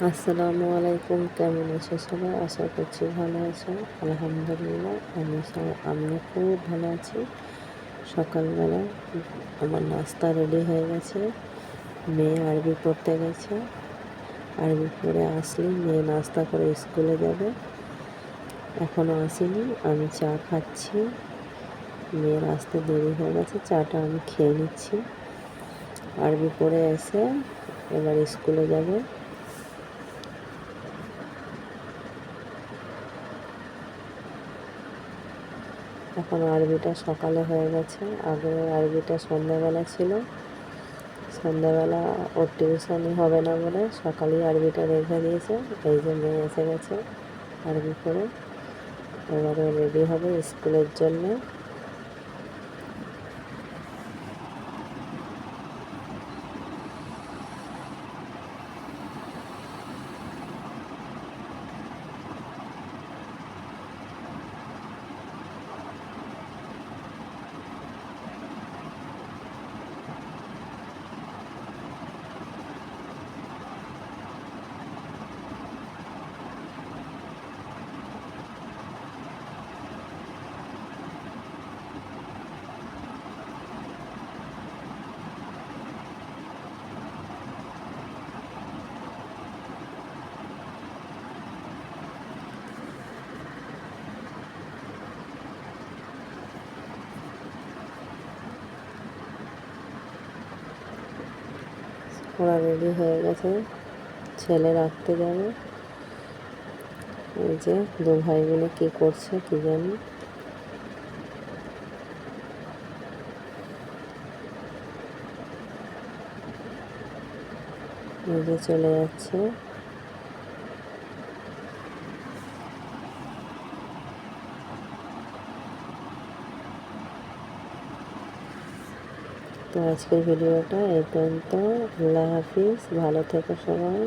আসসালামু আলাইকুম, কেমন আছো সবাই? আশা করছি ভালো আছো। আলহামদুলিল্লাহ আমিও খুব ভালো আছি। সকালবেলা আমার নাস্তা রেডি হয়ে গেছে। মেয়ে আরবি পড়তে গেছে। আরবি পড়ে আসলে মেয়ে নাস্তা করে স্কুলে যাবে। এখনও আসেনি, আমি চা খাচ্ছি। মেয়ের আসতে দেরি হয়ে গেছে, চাটা আমি খেয়ে নিচ্ছি। আরবি পড়ে এসে এবার স্কুলে যাবে। এখন আরবিটা সকালে হয়ে গেছে, আগে আরবিটা সন্ধ্যাবেলা ছিল। সন্ধ্যাবেলা ওর টিউশনি হবে না বলে সকালেই আরবিটা রেখে দিয়েছে। এই যে মেয়ে এসে গেছে আরবি পড়ে, এবারে রেডি হবে স্কুলের জন্যে। ওরা রেডি হয়ে গেছে, ছেলে রাখতে যাবে। এই যে দু ভাই মিলে কী করছে কি জানি। এই যে চলে যাচ্ছে। তো আজকের ভিডিওটা এই পর্যন্ত। আল্লাহ হাফিজ, ভালো থেকো সবাই।